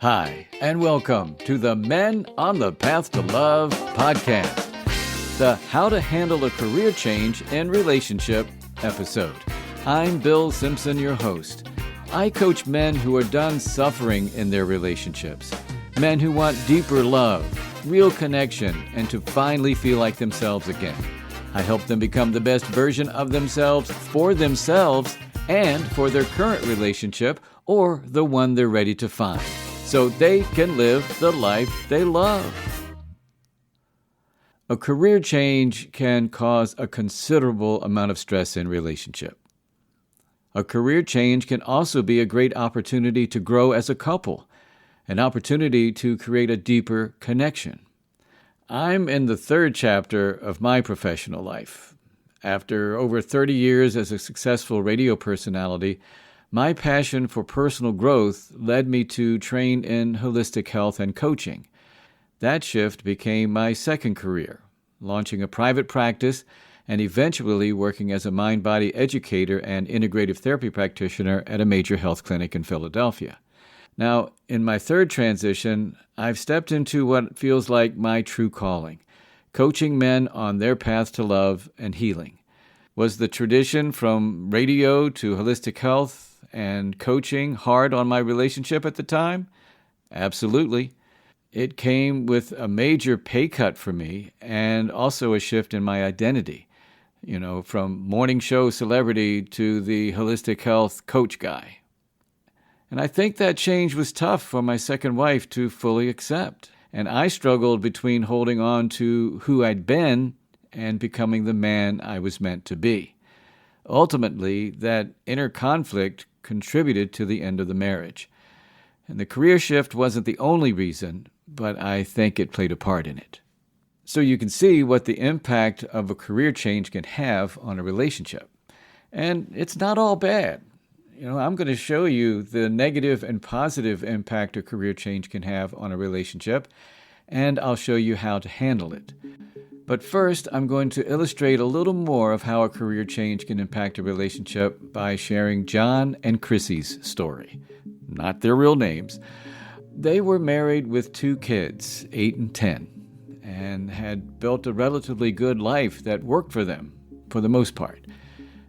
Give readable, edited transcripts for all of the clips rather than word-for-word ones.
Hi, and welcome to the Men on the Path to Love podcast, the How to Handle a Career Change in Relationship episode. I'm Bill Simpson, your host. I coach men who are done suffering in their relationships, men who want deeper love, real connection, and to finally feel like themselves again. I help them become the best version of themselves and for their current relationship or the one they're ready to find, so they can live the life they love. A career change can cause a considerable amount of stress in relationship. A career change can also be a great opportunity to grow as a couple, an opportunity to create a deeper connection. I'm in the third chapter of my professional life. After over 30 years as a successful radio personality, my passion for personal growth led me to train in holistic health and coaching. That shift became my second career, launching a private practice and eventually working as a mind-body educator and integrative therapy practitioner at a major health clinic in Philadelphia. Now, in my third transition, I've stepped into what feels like my true calling, coaching men on their path to love and healing. Was the tradition from radio to holistic health and coaching hard on my relationship at the time? Absolutely. It came with a major pay cut for me and also a shift in my identity, from morning show celebrity to the holistic health coach guy. And I think that change was tough for my second wife to fully accept. And I struggled between holding on to who I'd been and becoming the man I was meant to be. Ultimately, that inner conflict contributed to the end of the marriage. And the career shift wasn't the only reason, but I think it played a part in it. So you can see what the impact of a career change can have on a relationship. And it's not all bad. I'm going to show you the negative and positive impact a career change can have on a relationship, and I'll show you how to handle it. But first, I'm going to illustrate a little more of how a career change can impact a relationship by sharing John and Chrissy's story. Not their real names. They were married with 2 kids, 8 and 10, and had built a relatively good life that worked for them, for the most part.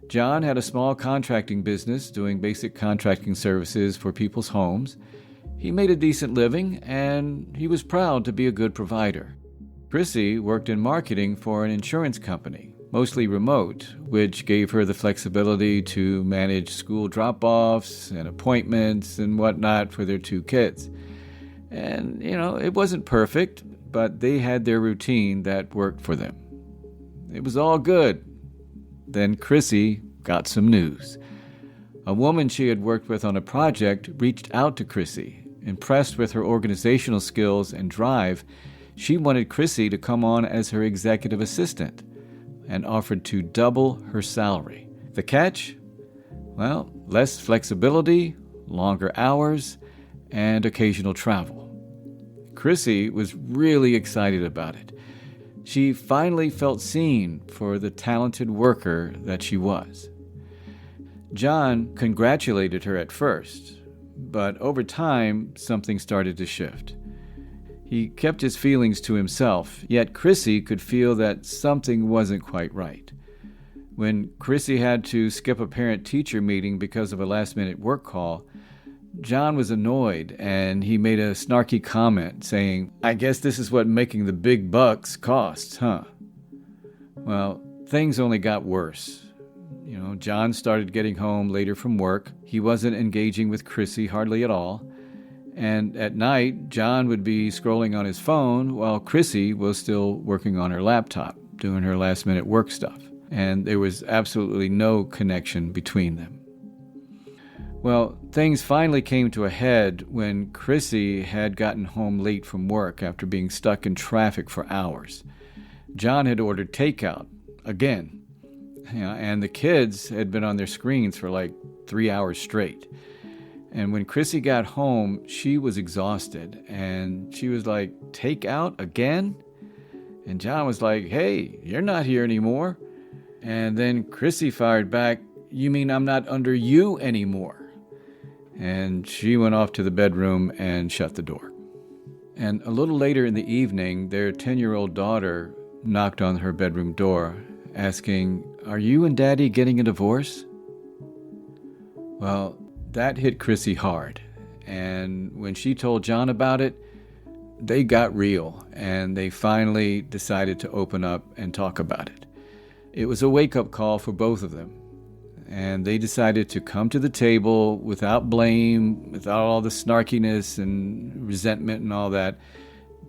John had a small contracting business doing basic contracting services for people's homes. He made a decent living, and he was proud to be a good provider. Chrissy worked in marketing for an insurance company, mostly remote, which gave her the flexibility to manage school drop-offs and appointments and whatnot for their 2 kids. And, it wasn't perfect, but they had their routine that worked for them. It was all good. Then Chrissy got some news. A woman she had worked with on a project reached out to Chrissy. Impressed with her organizational skills and drive, she wanted Chrissy to come on as her executive assistant and offered to double her salary. The catch? Well, less flexibility, longer hours, and occasional travel. Chrissy was really excited about it. She finally felt seen for the talented worker that she was. John congratulated her at first, but over time, something started to shift. He kept his feelings to himself, yet Chrissy could feel that something wasn't quite right. When Chrissy had to skip a parent-teacher meeting because of a last-minute work call, John was annoyed, and he made a snarky comment saying, "I guess this is what making the big bucks costs, huh?" Well, things only got worse. John started getting home later from work. He wasn't engaging with Chrissy hardly at all. And at night, John would be scrolling on his phone while Chrissy was still working on her laptop, doing her last-minute work stuff. And there was absolutely no connection between them. Well, things finally came to a head when Chrissy had gotten home late from work after being stuck in traffic for hours. John had ordered takeout, again, and the kids had been on their screens for like 3 hours straight. And when Chrissy got home, she was exhausted, and she was like, "Takeout again?" And John was like, "Hey, you're not here anymore." And then Chrissy fired back, "You mean I'm not under you anymore?" and she went off to the bedroom and shut the door. And a little later in the evening, their 10-year-old daughter knocked on her bedroom door, asking, "Are you and Daddy getting a divorce?" Well, that hit Chrissy hard. And when she told John about it, they got real, and they finally decided to open up and talk about it. It was a wake-up call for both of them. And they decided to come to the table without blame, without all the snarkiness and resentment and all that,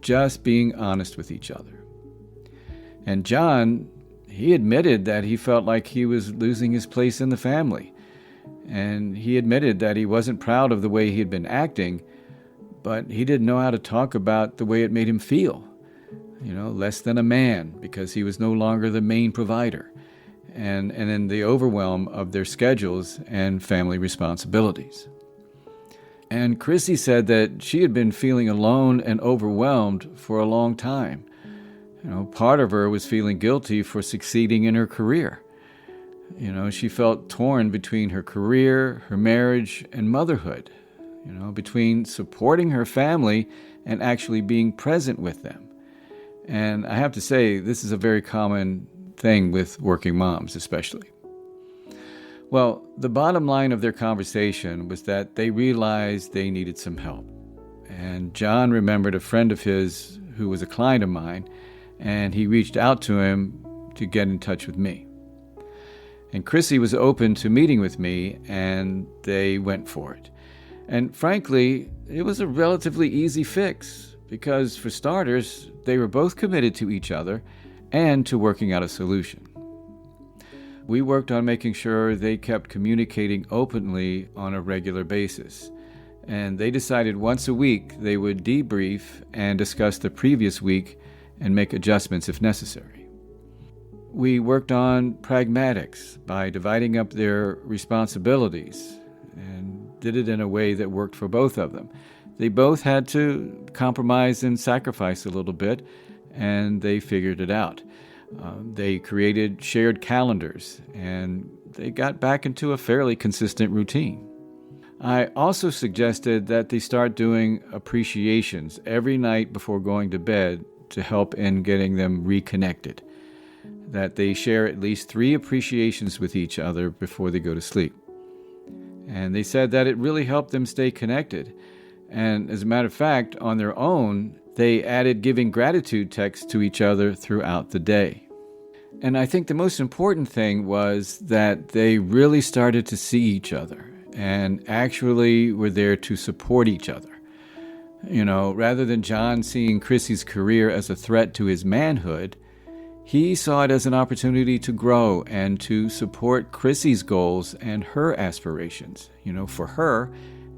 just being honest with each other. And John, he admitted that he felt like he was losing his place in the family. And he admitted that he wasn't proud of the way he had been acting, but he didn't know how to talk about the way it made him feel. Less than a man, because he was no longer the main provider. And in the overwhelm of their schedules and family responsibilities. And Chrissy said that she had been feeling alone and overwhelmed for a long time. Part of her was feeling guilty for succeeding in her career. She felt torn between her career, her marriage, and motherhood. Between supporting her family and actually being present with them. And I have to say, this is a very common thing with working moms, especially. Well, the bottom line of their conversation was that they realized they needed some help. And John remembered a friend of his who was a client of mine, and he reached out to him to get in touch with me. And Chrissy was open to meeting with me, and they went for it. And frankly, it was a relatively easy fix, because for starters, they were both committed to each other and to working out a solution. We worked on making sure they kept communicating openly on a regular basis. And they decided once a week they would debrief and discuss the previous week and make adjustments if necessary. We worked on pragmatics by dividing up their responsibilities and did it in a way that worked for both of them. They both had to compromise and sacrifice a little bit, and they figured it out. They created shared calendars, and they got back into a fairly consistent routine. I also suggested that they start doing appreciations every night before going to bed to help in getting them reconnected. That they share at least 3 appreciations with each other before they go to sleep. And they said that it really helped them stay connected. And as a matter of fact, on their own, they added giving gratitude texts to each other throughout the day. And I think the most important thing was that they really started to see each other and actually were there to support each other. Rather than John seeing Chrissy's career as a threat to his manhood, he saw it as an opportunity to grow and to support Chrissy's goals and her aspirations, for her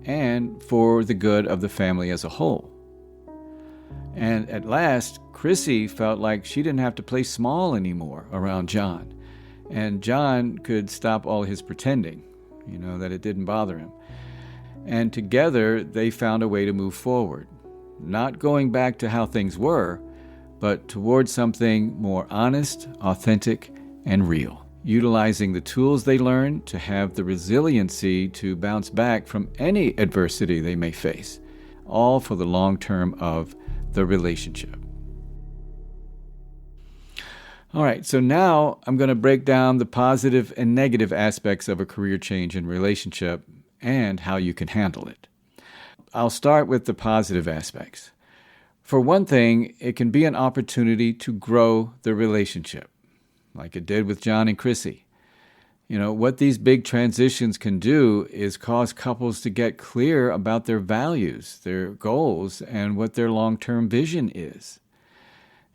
and for the good of the family as a whole. And at last, Chrissy felt like she didn't have to play small anymore around John. And John could stop all his pretending, that it didn't bother him. And together, they found a way to move forward. Not going back to how things were, but towards something more honest, authentic, and real. Utilizing the tools they learned to have the resiliency to bounce back from any adversity they may face, all for the long term of the relationship. All right, so now I'm going to break down the positive and negative aspects of a career change in relationship and how you can handle it. I'll start with the positive aspects. For one thing, it can be an opportunity to grow the relationship, like it did with John and Chrissy. What these big transitions can do is cause couples to get clear about their values, their goals, and what their long-term vision is.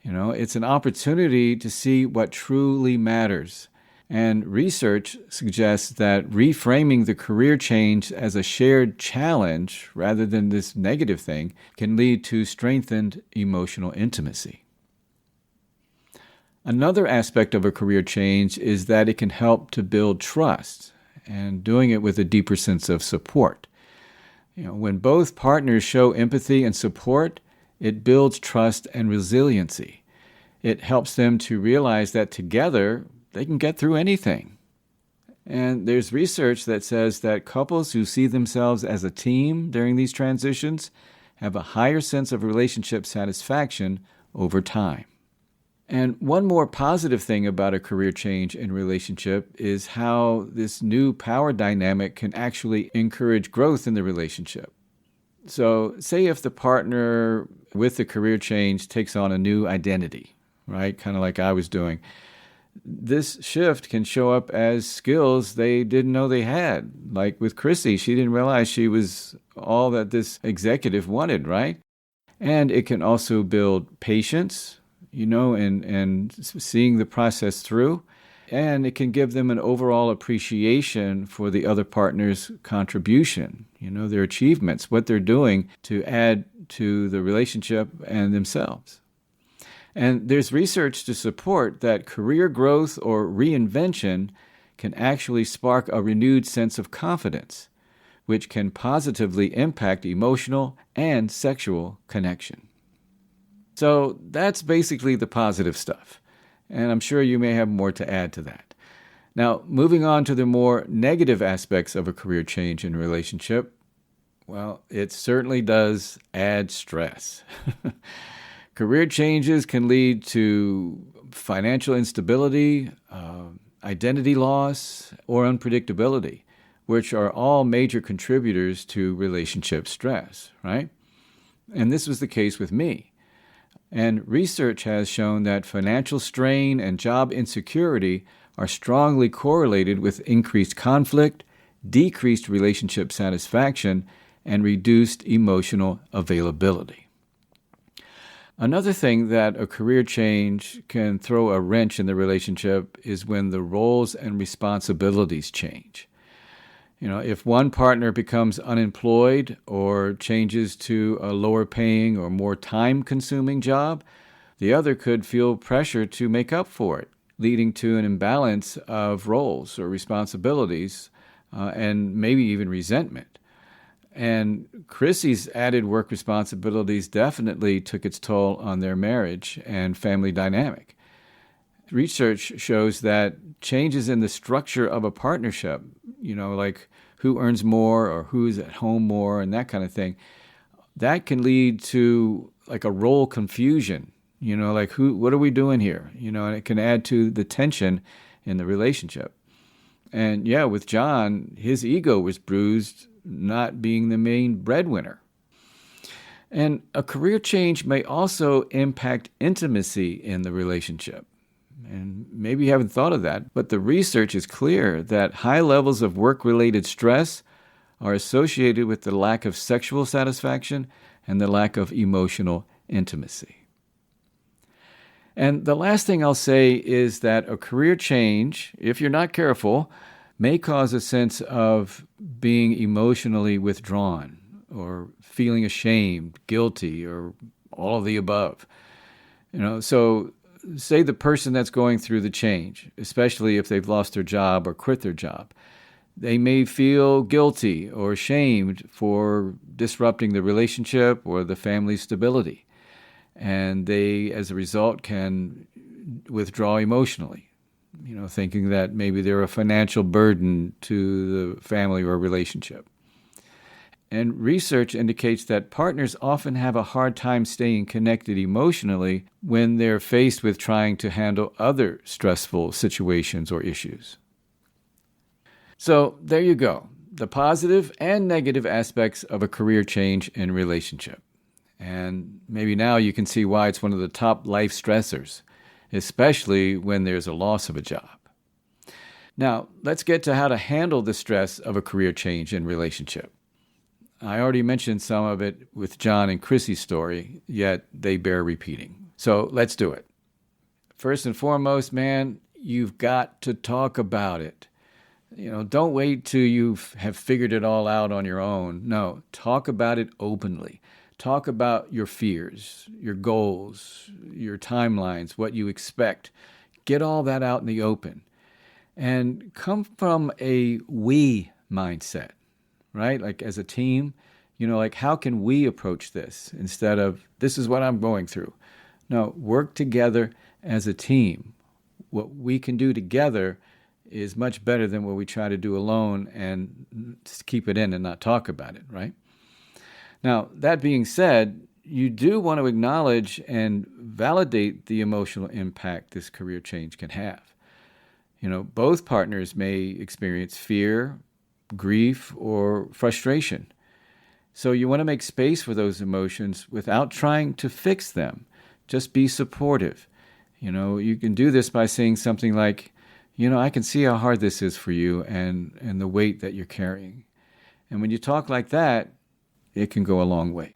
It's an opportunity to see what truly matters. And research suggests that reframing the career change as a shared challenge rather than this negative thing can lead to strengthened emotional intimacy. Another aspect of a career change is that it can help to build trust, and doing it with a deeper sense of support. When both partners show empathy and support, it builds trust and resiliency. It helps them to realize that together they can get through anything. And there's research that says that couples who see themselves as a team during these transitions have a higher sense of relationship satisfaction over time. And one more positive thing about a career change in relationship is how this new power dynamic can actually encourage growth in the relationship. So say if the partner with the career change takes on a new identity, right? Kind of like I was doing. This shift can show up as skills they didn't know they had. Like with Chrissy, she didn't realize she was all that this executive wanted, right? And it can also build patience, and seeing the process through. And it can give them an overall appreciation for the other partner's contribution, their achievements, what they're doing to add to the relationship and themselves. And there's research to support that career growth or reinvention can actually spark a renewed sense of confidence, which can positively impact emotional and sexual connection. So that's basically the positive stuff, and I'm sure you may have more to add to that. Now, moving on to the more negative aspects of a career change in a relationship, well, it certainly does add stress. Career changes can lead to financial instability, identity loss, or unpredictability, which are all major contributors to relationship stress, right? And this was the case with me. And research has shown that financial strain and job insecurity are strongly correlated with increased conflict, decreased relationship satisfaction, and reduced emotional availability. Another thing that a career change can throw a wrench in the relationship is when the roles and responsibilities change. If one partner becomes unemployed or changes to a lower paying or more time-consuming job, the other could feel pressure to make up for it, leading to an imbalance of roles or responsibilities and maybe even resentment. And Chrissy's added work responsibilities definitely took its toll on their marriage and family dynamic. Research shows that changes in the structure of a partnership, like who earns more or who's at home more and that kind of thing, that can lead to like a role confusion, like what are we doing here? And it can add to the tension in the relationship. And yeah, with John, his ego was bruised not being the main breadwinner. And a career change may also impact intimacy in the relationship. And maybe you haven't thought of that, but the research is clear that high levels of work-related stress are associated with the lack of sexual satisfaction and the lack of emotional intimacy. And the last thing I'll say is that a career change, if you're not careful, may cause a sense of being emotionally withdrawn or feeling ashamed, guilty, or all of the above. So say the person that's going through the change, especially if they've lost their job or quit their job, they may feel guilty or ashamed for disrupting the relationship or the family stability. And they, as a result, can withdraw emotionally, thinking that maybe they're a financial burden to the family or relationship. And research indicates that partners often have a hard time staying connected emotionally when they're faced with trying to handle other stressful situations or issues. So there you go, the positive and negative aspects of a career change in relationship. And maybe now you can see why it's one of the top life stressors, especially when there's a loss of a job. Now, let's get to how to handle the stress of a career change in relationship. I already mentioned some of it with John and Chrissy's story, yet they bear repeating. So let's do it. First and foremost, man, you've got to talk about it. Don't wait till you have figured it all out on your own. No, talk about it openly. Talk about your fears, your goals, your timelines, what you expect. Get all that out in the open. And come from a we mindset, right? Like as a team, like how can we approach this instead of this is what I'm going through. No, work together as a team. What we can do together is much better than what we try to do alone and just keep it in and not talk about it, right? Now, that being said, you do want to acknowledge and validate the emotional impact this career change can have. Both partners may experience fear, grief, or frustration. So you want to make space for those emotions without trying to fix them. Just be supportive. You can do this by saying something like, I can see how hard this is for you and the weight that you're carrying. And when you talk like that, it can go a long way.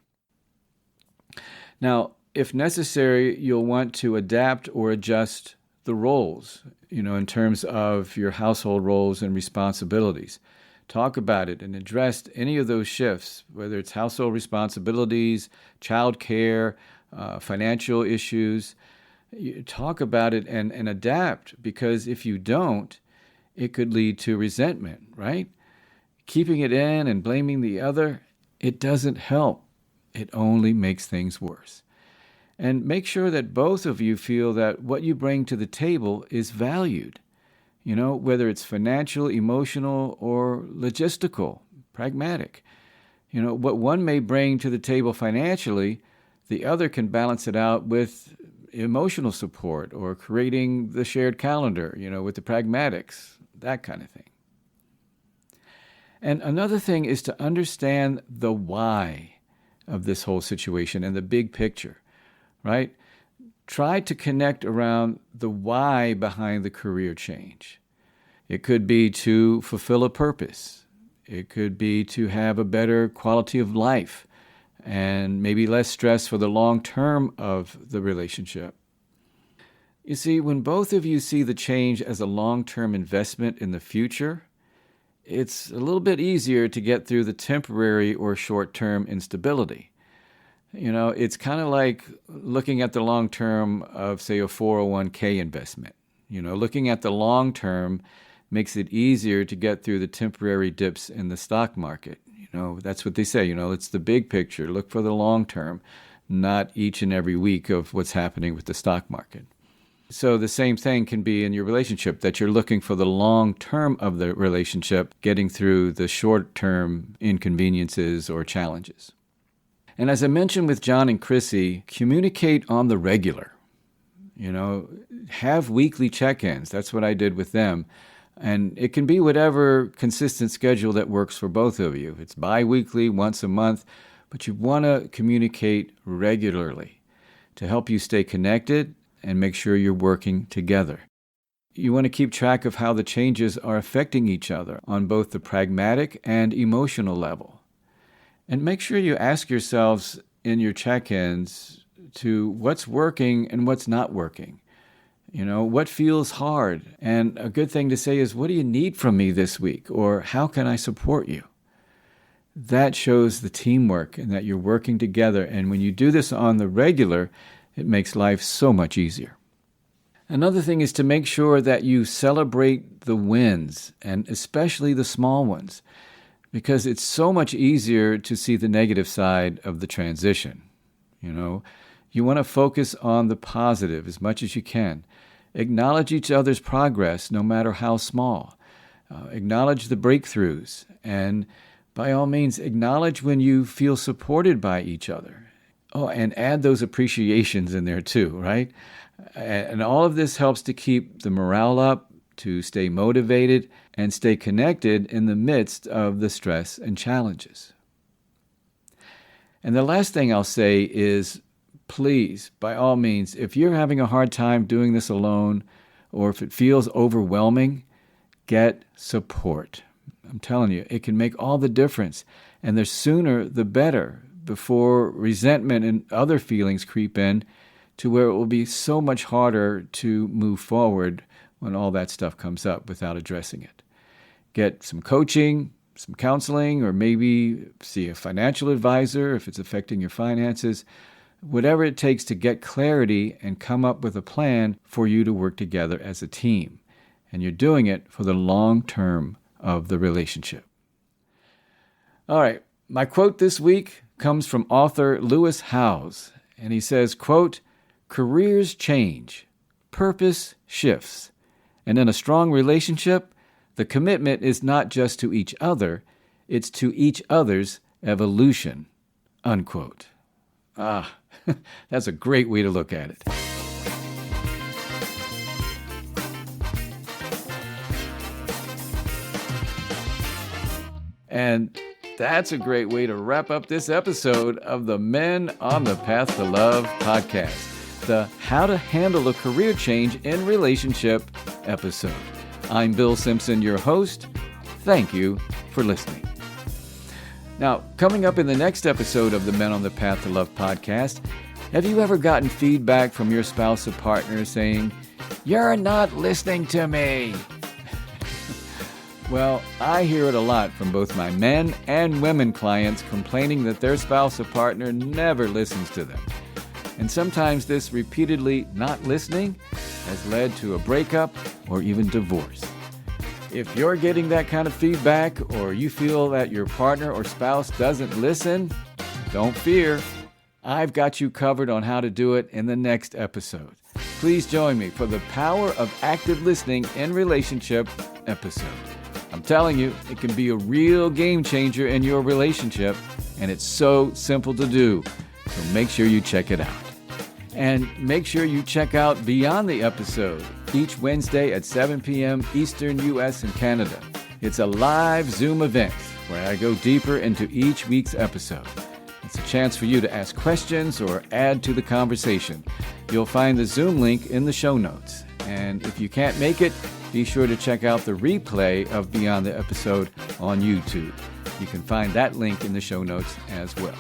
Now, if necessary, you'll want to adapt or adjust the roles, in terms of your household roles and responsibilities. Talk about it and address any of those shifts, whether it's household responsibilities, child care, financial issues. You talk about it and adapt, because if you don't, it could lead to resentment, right? Keeping it in and blaming the other, it doesn't help. It only makes things worse. And make sure that both of you feel that what you bring to the table is valued, whether it's financial, emotional, or logistical, pragmatic. What one may bring to the table financially, the other can balance it out with emotional support or creating the shared calendar, with the pragmatics, that kind of thing. And another thing is to understand the why of this whole situation and the big picture, right? Try to connect around the why behind the career change. It could be to fulfill a purpose. It could be to have a better quality of life and maybe less stress for the long term of the relationship. You see, when both of you see the change as a long-term investment in the future, it's a little bit easier to get through the temporary or short-term instability. It's kind of like looking at the long term of, say, a 401k investment. Looking at the long term makes it easier to get through the temporary dips in the stock market. That's what they say, it's the big picture. Look for the long term, not each and every week of what's happening with the stock market. So the same thing can be in your relationship, that you're looking for the long term of the relationship, getting through the short term inconveniences or challenges. And as I mentioned with John and Chrissy, communicate on the regular. Have weekly check-ins. That's what I did with them. And it can be whatever consistent schedule that works for both of you. It's bi-weekly, once a month, but you want to communicate regularly to help you stay connected and make sure you're working together. You want to keep track of how the changes are affecting each other on both the pragmatic and emotional level. And make sure you ask yourselves in your check-ins to what's working and what's not working. What feels hard? And a good thing to say is, what do you need from me this week? Or how can I support you? That shows the teamwork and that you're working together. And when you do this on the regular, it makes life so much easier. Another thing is to make sure that you celebrate the wins, and especially the small ones, because it's so much easier to see the negative side of the transition. You want to focus on the positive as much as you can. Acknowledge each other's progress, no matter how small. Acknowledge the breakthroughs, and by all means, acknowledge when you feel supported by each other. Oh, and add those appreciations in there too, right? And all of this helps to keep the morale up, to stay motivated, and stay connected in the midst of the stress and challenges. And the last thing I'll say is, please, by all means, if you're having a hard time doing this alone, or if it feels overwhelming, get support. I'm telling you, it can make all the difference. And the sooner, the better, before resentment and other feelings creep in to where it will be so much harder to move forward when all that stuff comes up without addressing it. Get some coaching, some counseling, or maybe see a financial advisor if it's affecting your finances. Whatever it takes to get clarity and come up with a plan for you to work together as a team. And you're doing it for the long term of the relationship. All right, my quote this week comes from author Lewis Howes, and he says, quote, "Careers change, purpose shifts, And in a strong relationship, the commitment is not just to each other, it's to each other's evolution, unquote. That's a great way to look at it. And that's a great way to wrap up this episode of the Men on the Path to Love podcast, the How to Handle a Career Change in Relationship episode. I'm Bill Simpson, your host. Thank you for listening. Now, coming up in the next episode of the Men on the Path to Love podcast, have you ever gotten feedback from your spouse or partner saying, "You're not listening to me"? Well, I hear it a lot from both my men and women clients complaining that their spouse or partner never listens to them. And sometimes this repeatedly not listening has led to a breakup or even divorce. If you're getting that kind of feedback or you feel that your partner or spouse doesn't listen, don't fear. I've got you covered on how to do it in the next episode. Please join me for the Power of Active Listening in Relationship episode. I'm telling you, it can be a real game changer in your relationship, and it's so simple to do. So make sure you check it out. And make sure you check out Beyond the Episode each Wednesday at 7 p.m. Eastern U.S. and Canada. It's a live Zoom event where I go deeper into each week's episode. It's a chance for you to ask questions or add to the conversation. You'll find the Zoom link in the show notes. And if you can't make it, be sure to check out the replay of Beyond the Episode on YouTube. You can find that link in the show notes as well.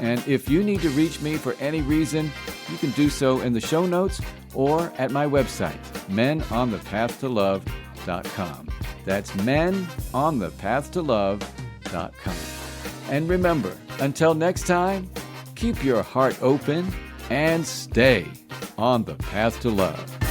And if you need to reach me for any reason, you can do so in the show notes or at my website, menonthepathtolove.com. That's menonthepathtolove.com. And remember, until next time, keep your heart open and stay on the path to love.